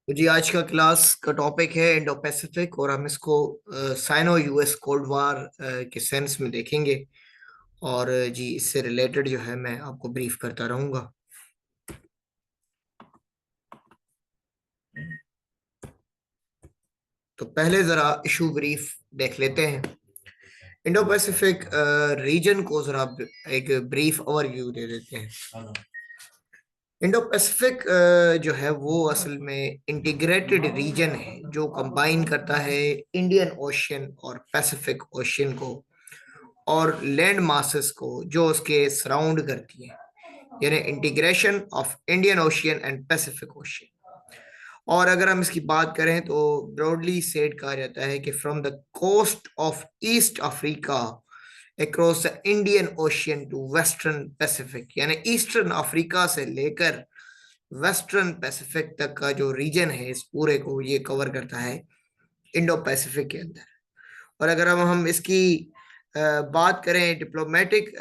तो जी आज का क्लास का टॉपिक है इंडो पैसिफिक और हम इसको साइनो यूएस कोल्ड वार के सेंस में देखेंगे। और जी इससे रिलेटेड जो है मैं आपको ब्रीफ करता रहूंगा। तो पहले जरा इशू ब्रीफ देख लेते हैं। इंडो पैसिफिक रीजन को जरा एक ब्रीफ ओवरव्यू दे देते हैं। इंडो पैसिफिक जो है वो असल में इंटीग्रेटेड रीजन है जो कंबाइन करता है इंडियन ओशियन और पैसिफिक ओशियन को और लैंड मासेस को जो उसके सराउंड करती है, यानी integration of Indian ocean and Pacific ocean. और अगर हम इसकी बात करें तो ब्रॉडली सेड कहा जाता है कि from the coast of East Africa across the Indian Ocean to Western Pacific, यानी ईस्टर्न अफ्रीका से लेकर वेस्टर्न पैसिफिक तक का जो रीजन है इस पूरे को ये कवर करता है इंडो पैसिफिक के अंदर। और अगर हम इसकी बात करें डिप्लोमेटिक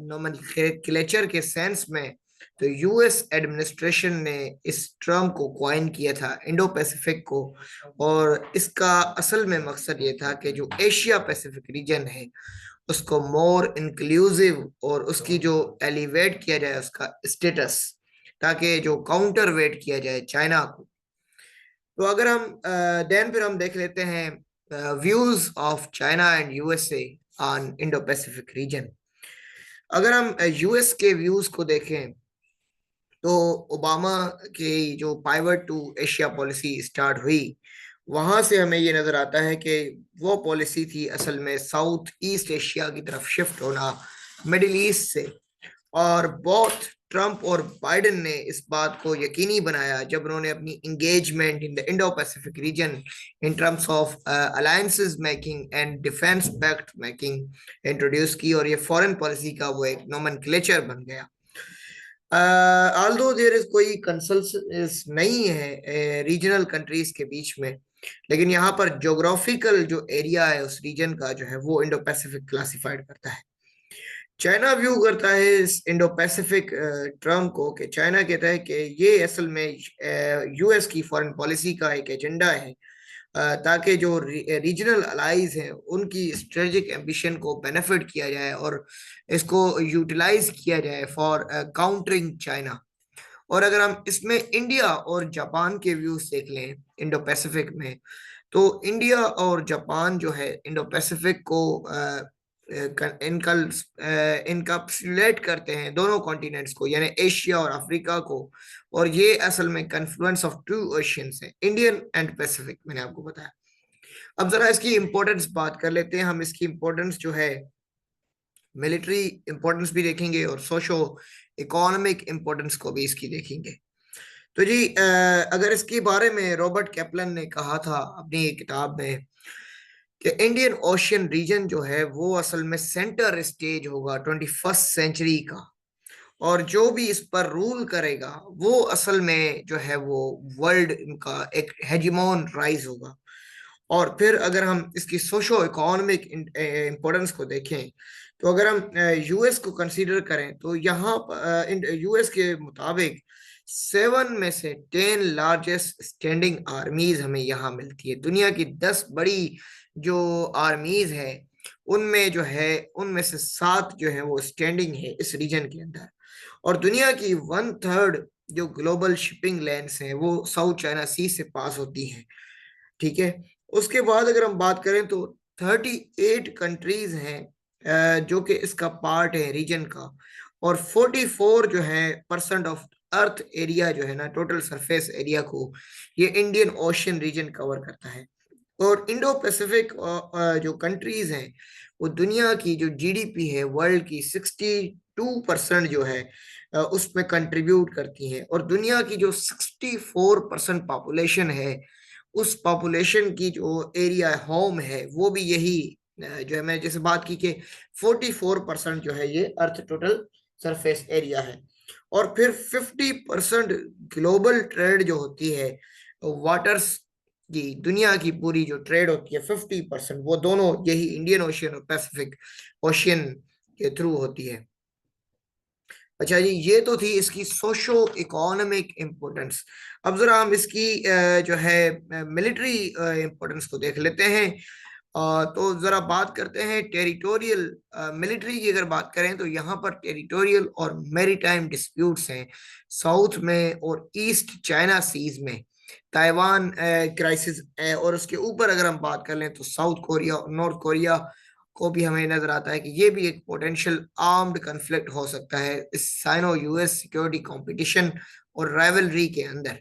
नोमेनक्लेचर के सेंस में, तो यूएस एडमिनिस्ट्रेशन ने इस टर्म को क्वाइन किया था इंडो पैसिफिक को। और इसका असल में मकसद ये था कि जो एशिया पैसिफिक रीजन है उसको मोर इंक्लूसिव और उसकी जो एलिवेट किया जाए उसका स्टेटस, ताकि जो काउंटर वेट किया जाए चाइना को। तो अगर हम देन फिर हम देख लेते हैं views of China and USA on Indo Pacific reason. अगर हम यूएस के व्यूज को देखें तो ओबामा की जो pivot to Asia policy start हुई, वहां से हमें ये नजर आता है कि वो पॉलिसी थी असल में साउथ ईस्ट एशिया की तरफ शिफ्ट होना, मिडिल ईस्ट से। और बहुत ट्रंप और बाइडेन ने इस बात को यकीनी बनाया जब उन्होंने अपनी engagement in the Indo Pacific region in terms of alliances making and defence pact making introduce की, और ये फॉरेन पॉलिसी का वो एक नोमेनक्लेचर बन गया। ऑल्दो देयर इज कोई कंसेंसस नहीं है रीजनल कंट्रीज के बीच में, लेकिन यहाँ पर ज्योग्राफिकल जो एरिया है उस रीजन का जो है वो इंडो पैसिफिक क्लासिफाइड करता है। चाइना व्यू करता है इस इंडो पैसिफिक टर्म को, कि चाइना कहता है कि ये असल में यूएस की फॉरेन पॉलिसी का एक एजेंडा है, ताकि जो रीजनल अलाइज हैं उनकी स्ट्रेटेजिक एम्बिशन को बेनिफिट किया जाए और इसको यूटिलाइज किया जाए फॉर काउंटरिंग चाइना। और अगर हम इसमें इंडिया और जापान के व्यूज देख लें इंडो पैसिफिक में, तो इंडिया और जापान जो है इंडो पैसिफिक को इनका इनकैप्सुलेट करते हैं दोनों कॉन्टिनेंट्स को, यानी एशिया और अफ्रीका को। और ये असल में कन्फ्लुएंस ऑफ टू ओशियंस है, इंडियन एंड पैसिफिक, मैंने आपको बताया। अब जरा इसकी इंपॉर्टेंस बात कर लेते हैं। हम इसकी इंपॉर्टेंस जो है मिलिट्री इंपॉर्टेंस भी देखेंगे और सोशो इकोनॉमिक इंपॉर्टेंस को भी इसकी देखेंगे। तो जी अगर इसके बारे में रॉबर्ट कैपलन ने कहा था अपनी एक किताब में कि इंडियन ओशियन रीजन जो है वो असल में सेंटर स्टेज होगा 21st सेंचुरी का, और जो भी इस पर रूल करेगा वो असल में जो है वो वर्ल्ड का एक हेजिमोन राइज होगा। और फिर अगर हम इसकी सोशो इकोनॉमिक इंपॉर्टेंस को देखें, तो अगर हम यूएस को कंसीडर करें तो यहाँ यूएस के मुताबिक 7 में से 10 लार्जेस्ट स्टैंडिंग आर्मीज हमें यहाँ मिलती है। दुनिया की 10 बड़ी जो आर्मीज है उनमें जो है उनमें से 7 जो है वो स्टैंडिंग है इस रीजन के अंदर। और दुनिया की 1/3 जो ग्लोबल शिपिंग लाइन्स हैं वो साउथ चाइना सी से पास होती हैं। ठीक है। उसके बाद अगर हम बात करें तो 38 कंट्रीज हैं जो कि इसका पार्ट है रीजन का। और 44 जो है परसेंट ऑफ अर्थ एरिया जो है ना, टोटल सरफेस एरिया को ये इंडियन ओशियन रीजन कवर करता है। और इंडो पैसिफिक जो कंट्रीज हैं वो दुनिया की जो जीडीपी है वर्ल्ड की 62% जो है उसमें कंट्रीब्यूट करती हैं। और दुनिया की जो 64% पॉपुलेशन है उस पॉपुलेशन की जो एरिया होम है वो भी यही जो है मैंने जैसे बात की कि 44% जो है ये अर्थ टोटल सरफेस एरिया है। और फिर 50% ग्लोबल ट्रेड जो होती है वाटर्स की, दुनिया की पूरी जो ट्रेड होती है 50% वो दोनों यही इंडियन ओशियन और पैसिफिक ओशियन के थ्रू होती है। अच्छा जी, ये तो थी इसकी सोशो इकोनॉमिक इम्पोर्टेंस। अब जरा हम इसकी जो है मिलिट्री इम्पोर्टेंस को देख लेते हैं। तो जरा बात करते हैं टेरिटोरियल मिलिट्री की। अगर बात करें तो यहाँ पर टेरिटोरियल और मैरीटाइम डिस्प्यूट्स हैं साउथ में और ईस्ट चाइना सीज में, ताइवान क्राइसिस है, और उसके ऊपर अगर हम बात कर लें तो साउथ कोरिया और नॉर्थ कोरिया को भी हमें नजर आता है कि ये भी एक पोटेंशियल आर्म्ड कन्फ्लिक्ट हो सकता है इस साइनो यूएस सिक्योरिटी कंपटीशन और राइवलरी के अंदर।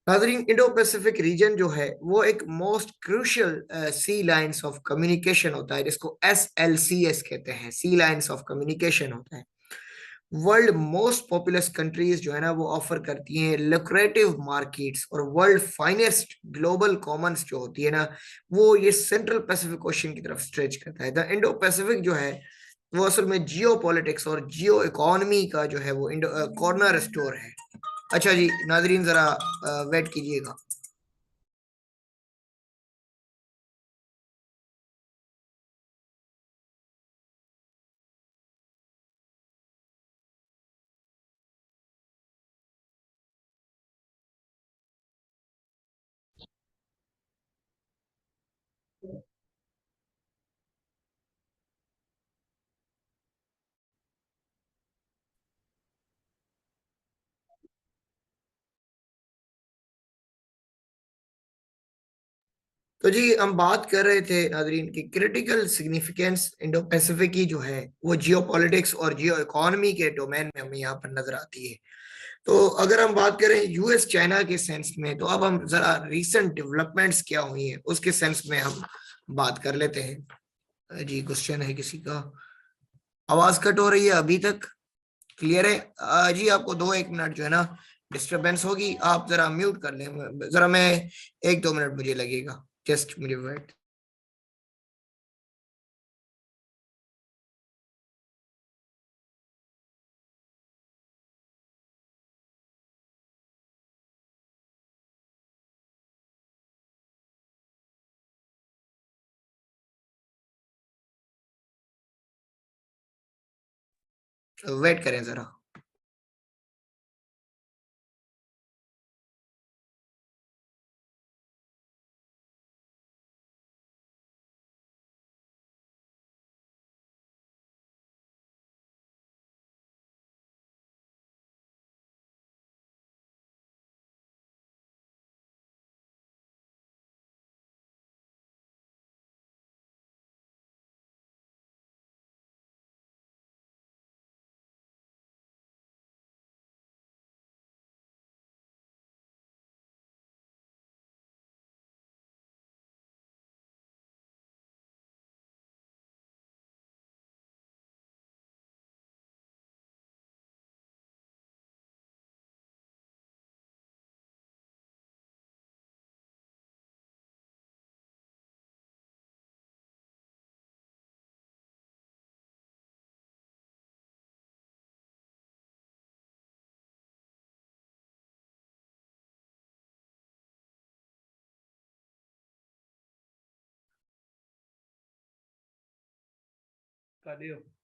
नाजरीन, इंडो पैसिफिक रीजन जो है वो एक most crucial sea lines of communication होता है, जिसको SLCS कहते हैं, सी लाइंस ऑफ कम्युनिकेशन होता है। वर्ल्ड मोस्ट पॉपुलस कंट्रीज जो है ना वो ऑफर करती हैं लुक्रेटिव मार्केट्स, और वर्ल्ड फाइनेस्ट ग्लोबल कॉमन्स जो होती है ना वो ये सेंट्रल पैसिफिक ओशन की तरफ स्ट्रेच करता है। द इंडो पैसिफिक जो है वो असल में जियो पॉलिटिक्स और जियो इकोनॉमी का जो है वो इंडो कॉर्नर स्टोर है। अच्छा जी नाजरीन, जरा वेट कीजिएगा। तो जी हम बात कर रहे थे नाजरीन की क्रिटिकल सिग्निफिकेंस इंडो पैसिफिक की जो है वो जियो पॉलिटिक्स और जियो इकोनॉमी के डोमेन में हमें यहाँ पर नजर आती है। तो अगर हम बात करें यूएस चाइना के सेंस में, तो अब हम जरा रीसेंट डेवलपमेंट्स क्या हुई हैं उसके सेंस में हम बात कर लेते हैं। जी क्वेश्चन है किसी का? आवाज कट हो रही है अभी तक? क्लियर है? जी आपको 2-1 मिनट जो है ना डिस्टरबेंस होगी, आप जरा म्यूट कर लें जरा। मैं 1-2 मिनट मुझे लगेगा, जस्ट मुझे वेट। वेट करें जरा। कर दियो।